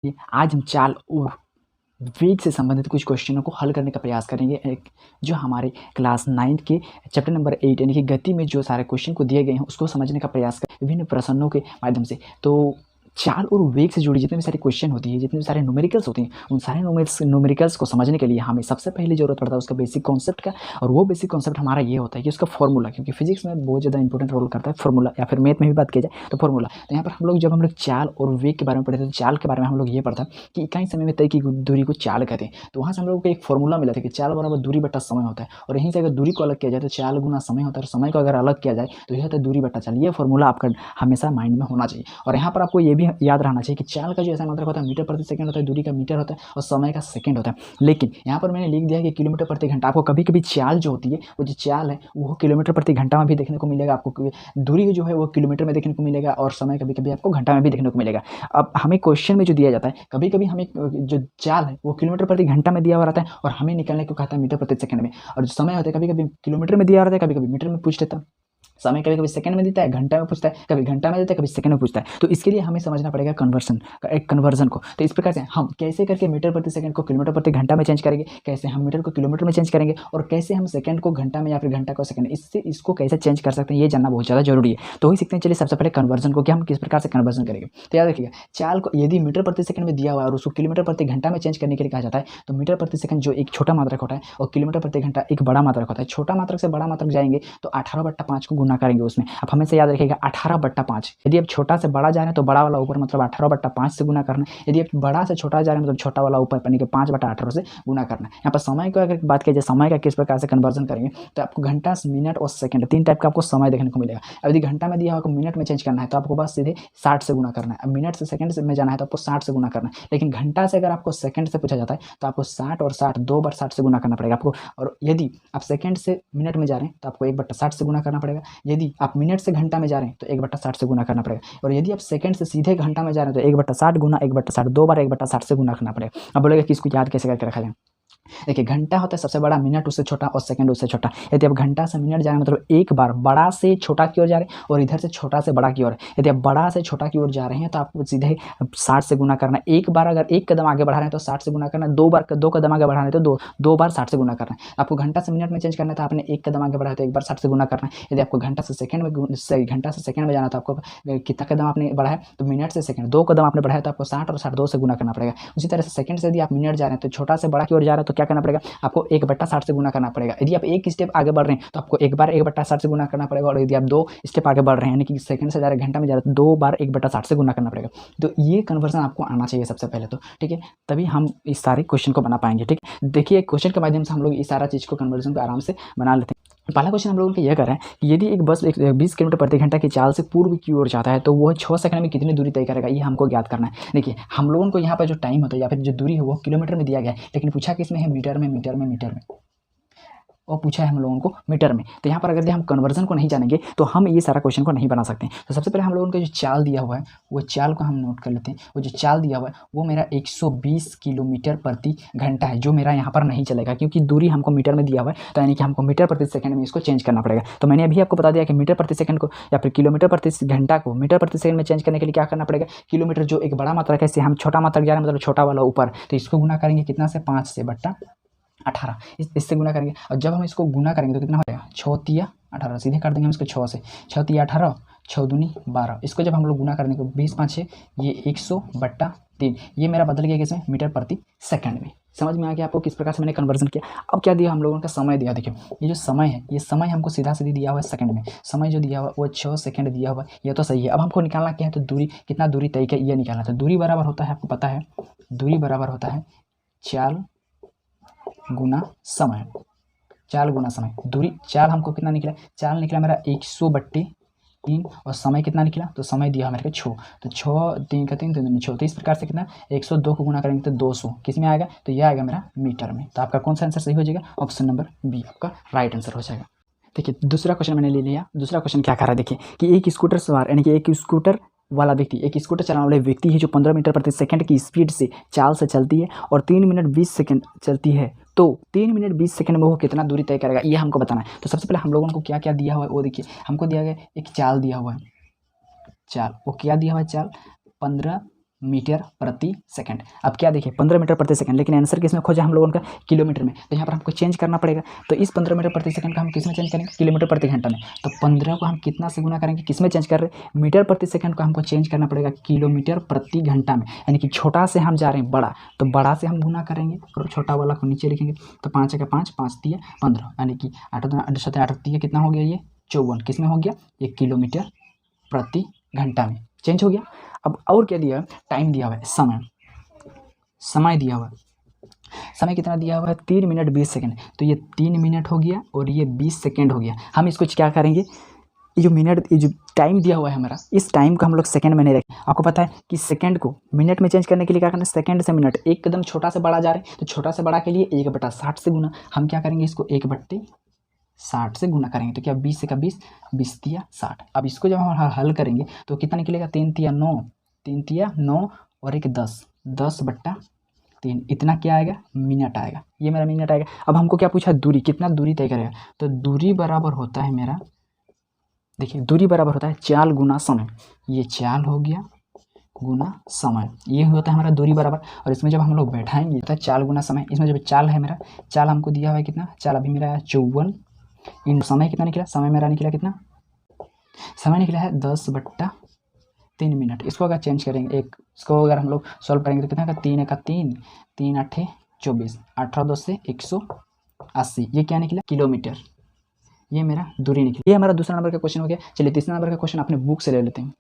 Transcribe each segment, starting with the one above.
आज हम चाल और वेग से संबंधित कुछ क्वेश्चनों को हल करने का प्रयास करेंगे। जो हमारे क्लास 9 के चैप्टर नंबर 8 यानी कि गति में जो सारे क्वेश्चन को दिए गए हैं उसको समझने का प्रयास करें विभिन्न प्रश्नों के माध्यम से। तो चाल और वेग से जुड़ी जितने भी सारे क्वेश्चन होती है, जितने भी सारे न्यूमेरिकल्स होते हैं, उन सारे न्यूमेरिकल्स को समझने के लिए हमें सबसे पहले ज़रूरत पड़ता है उसका बेसिक कॉन्सेप्ट का। और वो बेसिक कॉन्सेप्ट हमारा ये होता है कि उसका फॉर्मूला, क्योंकि फिजिक्स में बहुत ज़्यादा इंपॉर्टेंट रोल करता है फॉर्मूला, या फिर मैथ में भी बात की जाए तो फॉर्मूला। तो यहाँ पर जब हम लोग चाल और वेग के बारे में पढ़ते थे, चाल के बारे में हम लोग ये पढ़ता कि इकाई समय में तय की दूरी को चाल कहते हैं। तो वहाँ से हम लोग को एक फॉर्मूला मिला था कि चाल बराबर दूरी बटा समय होता है। और यहीं से अगर दूरी को अलग किया जाए तो चाल गुना समय होता है, और समय को अगर अलग किया जाए तो यह होता है दूरी बटा चाल। ये फॉर्मूला आपका हमेशा माइंड में होना चाहिए। और यहाँ पर आपको ये भी याद रहना चाहिए कि चाल का जो ऐसा मात्रक होता है मीटर प्रति सेकंड होता है, दूरी का मीटर होता है और समय का सेकंड होता है। लेकिन यहाँ पर मैंने लिख दिया कि किलोमीटर प्रति घंटा। आपको कभी कभी चाल जो होती है, वो जो चाल है वो किलोमीटर प्रति घंटा में भी देखने को मिलेगा, आपको दूरी जो है वो किलोमीटर में देखने को मिलेगा, और समय कभी कभी आपको घंटा में भी देखने को मिलेगा। अब हमें क्वेश्चन में जो दिया जाता है, कभी कभी हमें जो चाल है वो किलोमीटर प्रति घंटा में दिया हुआ रहता है और हमें निकालने को कहता है मीटर प्रति सेकंड में। और जो समय होता है कभी कभी किलोमीटर में दिया रहता है, कभी कभी मीटर में पूछ लेता है। समय कभी कभी सेकंड में देता है, घंटा में पूछता है, कभी घंटा में देता है, कभी सेकंड में पूछता है। तो इसके लिए हमें समझना पड़ेगा कन्वर्जन को। तो इस प्रकार से हम कैसे करके मीटर प्रति सेकंड को किलोमीटर प्रति घंटा में चेंज करेंगे, कैसे हम मीटर को किलोमीटर में चेंज करेंगे, और कैसे हम सेकंड को घंटा में या फिर घंटा को सेकंड, इसको कैसे चेंज कर सकते हैं, ये जानना बहुत ज़्यादा जरूरी है। तो वही सीखते हैं। चलिए सबसे पहले कन्वर्जन को, कि हम किस प्रकार से कन्वर्जन करेंगे। तो याद रखिएगा, चाल को यदि मीटर प्रति सेकंड में दिया हुआ है और उसको किलोमीटर प्रति घंटा में चेंज करने के लिए कहा जाता है, तो मीटर प्रति सेकंड जो एक छोटा मात्रक होता है और किलोमीटर प्रति घंटा एक बड़ा मात्रक होता है। छोटा मात्रक से बड़ा मात्रक जाएंगे तो 18/5 को गुना करेंगे उसमें। अब हमेशा याद रखिएगा 18/5। यदि आप छोटा से बड़ा जा रहे हैं तो बड़ा वाला ऊपर मतलब 18/5 से गुना करना है। यदि आप बड़ा से छोटा जा रहे हैं मतलब छोटा वाला ऊपर यानी कि 5/18 से गुना करना है। यहाँ पर समय को अगर बात की जाए, समय का किस प्रकार से कन्वर्जन करेंगे, तो आपको घंटा, मिनट और सेकंड, 3 टाइप का आपको समय देखने को मिलेगा। अब यदि घंटा में दिया होगा मिनट में चेंज करना है तो आपको बस सीधे 60 से गुना करना है। अब मिनट से सेकंड में जाना है तो आपको 60 से गुना करना है। लेकिन घंटा से अगर आपको सेकंड से पूछा जाता है तो आपको 60 और 60 2 बार 60 से गुना करना पड़ेगा आपको। और यदि आप सेकंड से मिनट में जा रहे हैं तो आपको 1/60 से गुना करना पड़ेगा। यदि आप मिनट से घंटा में जा रहे हैं तो 1/60 से गुना करना पड़ेगा। और यदि आप सेकंड से सीधे घंटा में जा रहे हैं तो 1/60 गुना 1/60 2 बार 1/60 से गुना करना पड़ेगा। अब बोलेगा कि इसको याद कैसे करके रखा जाए। देखिए, घंटा होता है सबसे बड़ा, मिनट उससे छोटा और सेकंड उससे छोटा। यदि आप घंटा से मिनट जा रहे हैं मतलब एक बार बड़ा से छोटा की ओर जा रहे हैं और इधर से छोटा से बड़ा की ओर। यदि आप बड़ा से छोटा की ओर जा रहे हैं तो आपको सीधे 60 से गुना करना है। एक बार अगर एक कदम आगे बढ़ा रहे हैं तो 60 से गुना करना है। 2 कदम आगे बढ़ा रहे हैं तो दो बार 60 से गुना करना है। आपको घंटा से मिनट में चेंज करना था, आपने एक कदम आगे बढ़ाया तो एक बार 60 से गुना करना है। यदि आपको घंटा से सेकंड में जाना था, आपको कितना कदम आपने बढ़ाया तो मिनट से सेकंड 2 कदम आपने बढ़ाया तो आपको 60 और 60 2 से गुना करना पड़ेगा। उसी तरह से सेकंड से यदि आप मिनट जा रहे हैं तो छोटा से बड़ा की ओर जा रहे हैं तो क्या करना पड़ेगा, आपको 1/60 से गुना करना पड़ेगा। यदि आप एक स्टेप आगे बढ़ रहे हैं तो आपको एक बार 1/60 से गुना करना पड़ेगा। और यदि आप 2 स्टेप आगे बढ़ रहे हैं यानी कि सेकंड से जा रहे हैं, घंटा में जा रहे हैं तो 2 बार 1/60 से गुना करना पड़ेगा। तो ये कन्वर्जन आपको आना चाहिए सबसे पहले तो, ठीक है। तभी हम इस सारे क्वेश्चन को बना पाएंगे, ठीक है। देखिए, क्वेश्चन के माध्यम से हम लोग इस सारा चीज़ को कन्वर्जन को आराम से बना लेते हैं। पहला क्वेश्चन हम लोगों को यह कर रहे हैं कि यदि एक बस 20 किलोमीटर प्रति घंटा की चाल से पूर्व की ओर जाता है तो वह 6 सेकंड में कितनी दूरी तय करेगा, ये हमको ज्ञात करना है। देखिए, हम लोगों को यहाँ पर जो टाइम होता है या फिर जो दूरी है वो किलोमीटर में दिया गया है, लेकिन पूछा किसमें है, मीटर में और पूछा है हम लोगों को मीटर में। तो यहाँ पर अगर हम कन्वर्जन को नहीं जानेंगे तो हम ये सारा क्वेश्चन को नहीं बना सकते। तो सबसे पहले हम लोगों को जो चाल दिया हुआ है वो चाल को हम नोट कर लेते हैं। वो जो चाल दिया हुआ है वो मेरा 120 किलोमीटर प्रति घंटा है, जो मेरा यहाँ पर नहीं चलेगा क्योंकि दूरी हमको मीटर में दिया हुआ है। तो यानी कि हमको मीटर प्रति सेकंड में इसको चेंज करना पड़ेगा। तो मैंने अभी आपको बता दिया कि मीटर प्रति सेकंड को या फिर किलोमीटर प्रति घंटा को मीटर प्रति सेकंड में चेंज करने के लिए क्या करना पड़ेगा, किलोमीटर जो एक बड़ा मात्रक है, इससे हम छोटा मात्रक जा रहे हैं मतलब छोटा वाला ऊपर, तो इसको गुना करेंगे कितना से, 5 से बट्टा 18 इससे गुना करेंगे। और जब हम इसको गुना करेंगे तो कितना हो जाएगा, 6 तिया 18, सीधे कर देंगे हम इसको 6 से, 6 तिया 18, 6 दूनी 12। इसको जब हम लोग गुना करेंगे तो 20 5 6 ये 100/3, ये मेरा बदल गया किसमें, मीटर प्रति सेकंड में। समझ में आ गया आपको किस प्रकार से मैंने कन्वर्जन किया। अब क्या दिया हम लोगों का, समय दिया। देखिए, ये जो समय है ये समय हमको सीधा सीधी दिया हुआ है सेकंड में। समय जो दिया हुआ है वो 6 सेकंड दिया हुआ है, ये तो सही है। अब हमको निकालना क्या है, तो दूरी, कितना दूरी तय किया ये निकालना था। दूरी बराबर होता है, आपको पता है दूरी बराबर होता है चाल गुना समय। चाल गुना समय, दूरी, चाल हमको कितना निकला, चाल निकला मेरा 100/3 और समय कितना निकला, तो समय दिया मेरे को 6, तो 6 3 का 3 3 6। तो इस प्रकार से कितना, 102 को गुना करेंगे तो 200 किस में आएगा, तो यह आएगा मेरा मीटर में। तो आपका कौन सा आंसर सही हो जाएगा, ऑप्शन नंबर बी आपका राइट आंसर हो जाएगा। देखिए, दूसरा क्वेश्चन मैंने ले लिया। दूसरा क्वेश्चन क्या कर रहा है, देखिए कि एक स्कूटर सवार यानी कि एक स्कूटर वाला व्यक्ति, एक स्कूटर चलाने वाले व्यक्ति है जो 15 मीटर प्रति सेकंड की स्पीड से चाल से चलती है और 3 मिनट 20 सेकंड चलती है, तो 3 मिनट 20 सेकंड में वो कितना दूरी तय करेगा, ये हमको बताना है। तो सबसे पहले हम लोगों को क्या क्या दिया हुआ है वो देखिए। हमको दिया गया एक चाल दिया हुआ है, चाल, वो क्या दिया हुआ है, चाल 15 मीटर प्रति सेकंड। अब क्या देखिए 15 मीटर प्रति सेकंड, लेकिन आंसर किसमें खोजा हम लोगों का, किलोमीटर में। तो यहाँ पर हमको चेंज करना पड़ेगा। तो इस 15 मीटर प्रति सेकंड का हम किस में चेंज करेंगे, किलोमीटर प्रति घंटा में। तो 15 को हम कितना से गुना करेंगे, किस में चेंज कर रहे हैं, मीटर प्रति सेकंड को हमको चेंज करना पड़ेगा किलोमीटर प्रति घंटा में। यानी कि छोटा से हम जा रहे हैं बड़ा, तो बड़ा से हम गुना करेंगे और छोटा वाला को नीचे लिखेंगे। तो 5 का 5, 5 तिया 15, यानी कि 8 तिया कितना हो गया, ये 54, किस में हो गया, ये किलोमीटर प्रति घंटा में चेंज हो गया। अब और क्या दिया है, टाइम दिया हुआ है, समय दिया हुआ है। समय कितना दिया हुआ है, 3 मिनट 20 सेकंड। तो ये 3 मिनट हो गया और ये 20 सेकंड हो गया। हम इसको क्या करेंगे, ये जो मिनट, ये जो टाइम दिया हुआ है हमारा, इस टाइम को हम लोग सेकंड में नहीं रखें। आपको पता है कि सेकंड को मिनट में चेंज करने के लिए क्या करना है, सेकंड से मिनट, एक कदम छोटा से बड़ा जा रहे हैं, तो छोटा से बड़ा के लिए 1/60 से गुना। हम क्या करेंगे, इसको 1/60 से गुना करेंगे। तो क्या 20 का 20, 20 तिया 60। अब इसको जब हम हल करेंगे तो कितना निकलेगा, 3 तिया 9, 3 तिया 9 और एक 10, 10/3, इतना क्या आएगा, मिनट आएगा। ये मेरा मिनट आएगा। अब हमको क्या पूछा, दूरी, कितना दूरी तय करेगा। तो दूरी बराबर होता है मेरा, देखिए दूरी बराबर होता है चाल गुना समय। ये चाल हो गया गुना समय, ये होता है हमारा दूरी बराबर। और इसमें जब हम लोग बैठाएंगे तो चाल गुना समय। इसमें जब चाल है मेरा, चाल हमको दिया हुआ है कितना, चाल अभी मेरा 54, इन समय कितना निकला, समय मेरा निकला कितना, समय निकला है 10/3 मिनट। इसको अगर चेंज करेंगे, इसको अगर हम लोग सॉल्व करेंगे तो कितना का, 3 का 3, 3 8 24, 18 2 से 180, ये क्या निकला, किलोमीटर। ये मेरा दूरी निकली। ये हमारा दूसरा नंबर का क्वेश्चन हो गया। चलिए तीसरा नंबर का क्वेश्चन अपने बुक से ले लेते हैं।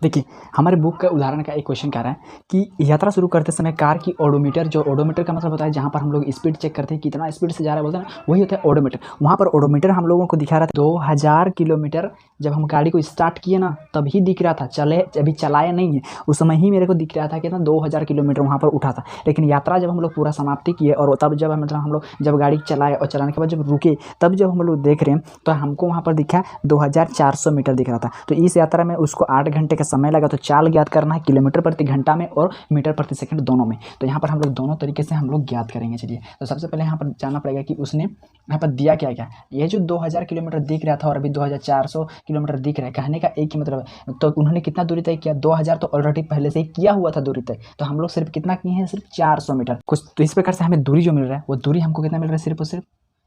देखिए हमारे बुक का उदाहरण का एक क्वेश्चन कह रहा है कि यात्रा शुरू करते समय कार की ओडोमीटर, जो ओडोमीटर का मतलब होता है जहाँ पर हम लोग स्पीड चेक करते हैं, कितना स्पीड से जा रहा है बोलते हैं ना, वही होता है ओडोमीटर। वहाँ पर ओडोमीटर हम लोगों को दिखा रहा था 2000 किलोमीटर। जब हम गाड़ी को स्टार्ट किए ना तभी दिख रहा था, चले अभी चलाया नहीं है, उस समय ही मेरे को दिख रहा था कि ना 2000 किलोमीटर वहाँ पर उठा था। लेकिन यात्रा जब हम लोग पूरा समाप्ति किए और तब जब मतलब हम लोग जब गाड़ी चलाए और चलाने के बाद जब रुके, तब जब हम लोग देख रहे हैं तो हमको वहाँ पर दिखा 2400 मीटर दिख रहा था। तो इस यात्रा में उसको 8 घंटे का समय लगा। तो चाल ज्ञात करना है किलोमीटर प्रति घंटा में और मीटर प्रति सेकंड दोनों में। तो यहाँ पर हम लोग दोनों तरीके से हम लोग ज्ञात करेंगे। चलिए तो सबसे पहले यहाँ पर जानना पड़ेगा कि उसने यहाँ पर दिया क्या क्या। ये जो 2000 किलोमीटर दिख रहा था और अभी 2400 किलोमीटर दिख रहा है, कहने का एक ही मतलब है। तो उन्होंने कितना दूरी तय किया, 2000 तो ऑलरेडी पहले से ही किया हुआ था दूरी तय। तो हम लोग सिर्फ कितना किए हैं, सिर्फ 400 मीटर कुछ। तो इस प्रकार से हमें दूरी जो मिल रहा है वो दूरी हमको कितना मिल रहा है, सिर्फ और सिर्फ,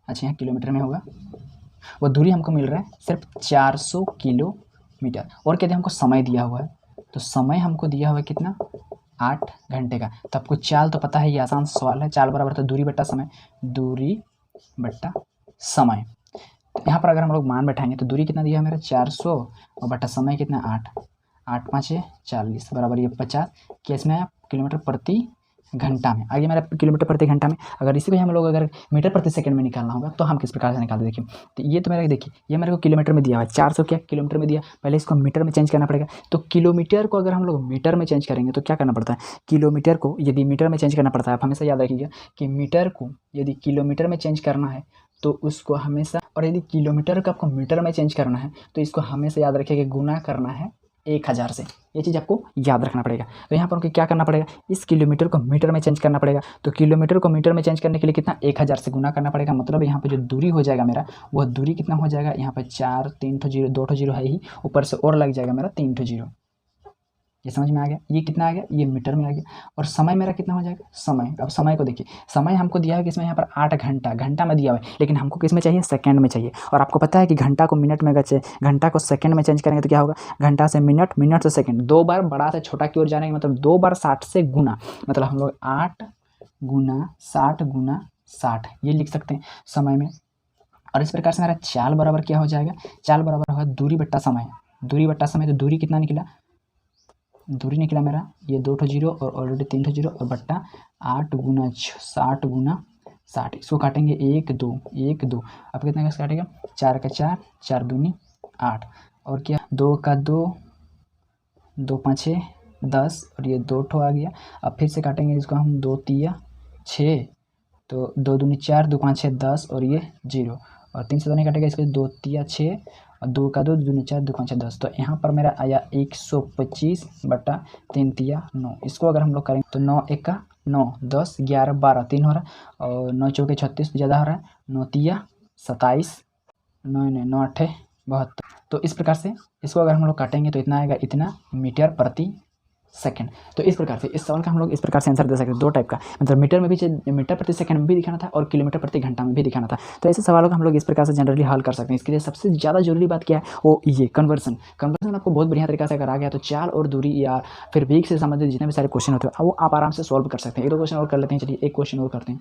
अच्छा यहाँ किलोमीटर में होगा, वो दूरी हमको मिल रहा है सिर्फ 400 किलोमीटर। और कहते हैं हमको समय दिया हुआ है, तो समय हमको दिया हुआ है कितना, 8 घंटे का। तो आपको चाल तो पता है, ये आसान सवाल है। चाल बराबर तो दूरी बट्टा समय, दूरी बट्टा समय। तो यहाँ पर अगर हम लोग मान बैठाएंगे तो दूरी कितना दिया है मेरा 400 और बट्टा समय कितना 8, 8 5 40 बराबर ये 50, कैसे में आया, किलोमीटर प्रति घंटा में। आगे मेरा किलोमीटर प्रति घंटा में। अगर इसी को हम लोग अगर मीटर प्रति सेकंड में निकालना होगा तो हम किस प्रकार से निकालते, देखिए तो ये तो मेरा, देखिए ये मेरे को किलोमीटर में दिया हुआ है, 400 क्या किलोमीटर में दिया, पहले इसको मीटर में चेंज करना पड़ेगा। तो किलोमीटर को अगर हम लोग मीटर में चेंज करेंगे तो क्या करना पड़ता है, किलोमीटर को यदि मीटर में चेंज करना पड़ता है, आप हमेशा याद रखिएगा कि मीटर को यदि किलोमीटर में चेंज करना है तो उसको हमेशा, और यदि किलोमीटर को आपको मीटर में चेंज करना है तो इसको हमेशा याद रखिए कि गुना करना है 1000 से। ये चीज़ आपको याद रखना पड़ेगा। तो यहाँ पर क्या करना पड़ेगा, इस किलोमीटर को मीटर में चेंज करना पड़ेगा। तो किलोमीटर को मीटर में चेंज करने के लिए कितना, 1000 से गुना करना पड़ेगा। मतलब यहाँ पे जो दूरी हो जाएगा मेरा, वह दूरी कितना हो जाएगा, यहाँ पे 4 3 ठो 0 2 ठो 0 है ही, ऊपर से और लग जाएगा मेरा 3 ठो 0। ये समझ में आ गया, ये कितना आ गया, ये मीटर में आ गया। और समय मेरा कितना हो जाएगा, समय, अब समय को देखिए, समय हमको दिया है किसमें, यहाँ पर 8 घंटा, घंटा में दिया हुआ है, लेकिन हमको किस में चाहिए, सेकंड में चाहिए। और आपको पता है कि घंटा को मिनट में अगर घंटा को सेकंड में चेंज करेंगे तो क्या होगा, घंटा से मिनट, मिनट से सेकंड, 2 बार बड़ा से छोटा की ओर जाने का मतलब 2 बार 60 से गुना, मतलब हम लोग 8 गुना 60 गुना 60 ये लिख सकते हैं समय में। और इस प्रकार से मेरा चाल बराबर क्या हो जाएगा, चाल बराबर होगा दूरी बट्टा समय, दूरी बट्टा समय। तो दूरी कितना निकला, दूरी निकला मेरा ये 2 ठो 0 और ऑलरेडी 3 ठो 0 और बट्टा 8 गुना 60 गुना 60। इसको काटेंगे 1 2 1 2, अब कितना कैसे काटेगा, 4 का 4, 4 दूनी 8, और क्या 2 का 2, 2 5 10, और ये 2 ठो आ गया। अब फिर से काटेंगे इसको हम, 2 तिया 6, तो 2 दूनी 4, 2 5 6 10, और ये 0, और 3 से तो नहीं काटेगा इसको, 2 तिया 6 और 2 का 2 दूनी 4, 2 5 10। तो यहाँ पर मेरा आया 125 बट्टा 3 तिया 9। इसको अगर हम लोग करेंगे तो 9 1 का 9, 10 11 12 3 हो रहा है, और 9 चौके 36 ज़्यादा हो रहा है, 9 तिया 27, 9 9 8 72। तो इस प्रकार से इसको अगर हम लोग काटेंगे तो इतना आएगा, इतना मीटर प्रति सेकंड। तो इस प्रकार से इस सवाल का हम लोग इस प्रकार से आंसर दे सकते हैं, दो टाइप का, मतलब मीटर में भी, मीटर प्रति सेकंड में भी दिखाना था और किलोमीटर प्रति घंटा में भी दिखाना था। तो ऐसे सवालों का हम लोग इस प्रकार से जनरली हल कर सकते हैं। इसके लिए सबसे ज़्यादा जरूरी बात क्या है, वो ये कन्वर्सन आपको बहुत बढ़िया तरीका से अगर आ गया तो चाल और दूरी या फिर वेग से संबंधित जितने भी सारे क्वेश्चन होते हैं वो आप आराम से सॉल्व कर सकते हैं। एक दो क्वेश्चन और कर लेते हैं, चलिए एक क्वेश्चन और करते हैं।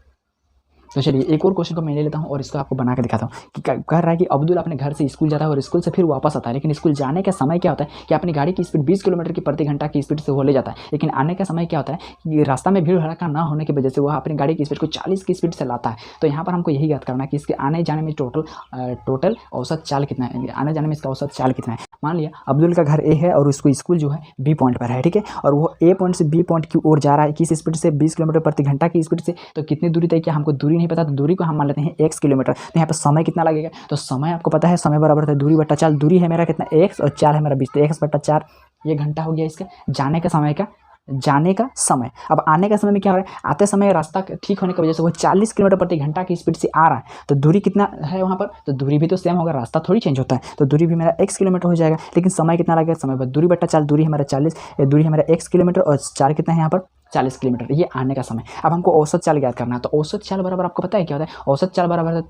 तो चलिए एक और क्वेश्चन को मैं ले लेता हूँ और इसको आपको बना के दिखाता हूँ कि कह रहा है कि अब्दुल अपने घर से स्कूल जाता है और स्कूल से फिर वापस आता है, लेकिन स्कूल जाने का समय क्या होता है कि अपनी गाड़ी की स्पीड 20 किलोमीटर की प्रति घंटा की स्पीड से वो ले जाता है, लेकिन आने का समय क्या होता है कि रास्ता में भीड़ भड़का ना होने की वजह से वह अपनी गाड़ी की स्पीड को 40 की स्पीड से लाता है। तो यहाँ पर हमको यही याद करना है कि इसके आने जाने में टोटल औसत चाल कितना है, आने जाने में इसका औसत चाल कितना है। मान लिया अब्दुल का घर ए है और उसको स्कूल जो है बी पॉइंट पर है, ठीक है, और वो ए पॉइंट से बी पॉइंट की ओर जा रहा है किस स्पीड से, 20 किलोमीटर प्रति घंटा की स्पीड से। तो कितनी दूरी तय किया, हमको दूरी नहीं पता, तो दूरी को हम मान लेते हैं x किलोमीटर। तो यहाँ पर समय कितना लगेगा, तो समय आपको पता है, समय बराबर है दूरी बट्टा चाल। दूरी है मेरा कितना x और चाल है मेरा 20, तो x बट्टा 4 ये घंटा हो गया इसका जाने का समय का, जाने का समय। अब आने का समय में क्या हो रहा है, आते समय रास्ता ठीक होने की वजह से वो 40 किलोमीटर प्रति घंटा की स्पीड से आ रहा है, तो दूरी कितना है वहाँ पर, तो दूरी भी तो सेम होगा, रास्ता थोड़ी चेंज होता है, तो दूरी भी मेरा x किलोमीटर हो जाएगा, लेकिन समय कितना लगेगा, समय पर दूरी बट्टा चाल, दूरी है मेरा 40, दूरी है मेरा x किलोमीटर और चार कितना है यहाँ पर 40 किलोमीटर, ये आने का समय। अब हमको औसत चाल याद करना है, तो औसत चाल बराबर आपको पता है क्या होता है, औसत चाल बराबर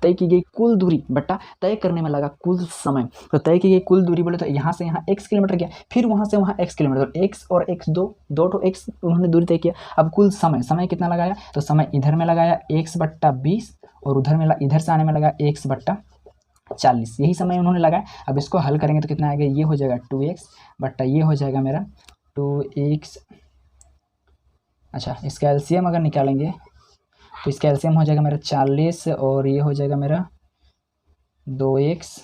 तय की गई कुल दूरी बट्टा तय करने में लगा कुल समय। तो तय की गई कुल दूरी बोले तो यहाँ से यहाँ x किलोमीटर गया, फिर वहाँ से वहाँ x किलोमीटर, तो x और x दो तो x उन्होंने दूरी तय किया। अब कुल समय कितना लगाया, तो समय इधर में लगाया x बट्टा 20 और इधर से आने में लगा x बट्टा 40, यही समय उन्होंने लगाया। अब इसको हल करेंगे तो कितना आएगा, ये हो जाएगा 2x बट्टा ये हो जाएगा मेरा 2x। अच्छा, इसका एलसीएम अगर निकालेंगे तो इसका एलसीएम हो जाएगा मेरा 40 और ये हो जाएगा मेरा 2x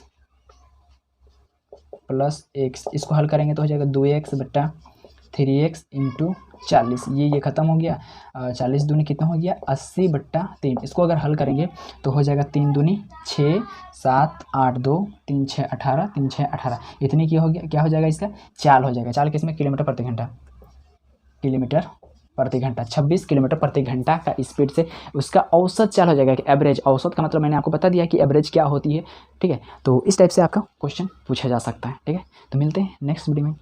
प्लस x। इसको हल करेंगे तो हो जाएगा 2x बट्टा 3x इंटू 40, ये खत्म हो गया। 40 दूनी कितना हो गया 80 बट्टा 3। इसको अगर हल करेंगे तो हो जाएगा 3 दूनी 6, 7, 8, 2, 3, 6, 18, 3, 6, 18, इतनी की हो गया, क्या हो जाएगा इसका चाल हो जाएगा। चाल किसमें, किलोमीटर प्रति घंटा, किलोमीटर प्रति घंटा 26 किलोमीटर प्रति घंटा का स्पीड से उसका औसत चाल हो जाएगा कि एवरेज। औसत का मतलब मैंने आपको बता दिया कि एवरेज क्या होती है, ठीक है। तो इस टाइप से आपका क्वेश्चन पूछा जा सकता है, ठीक है। तो मिलते हैं नेक्स्ट वीडियो में।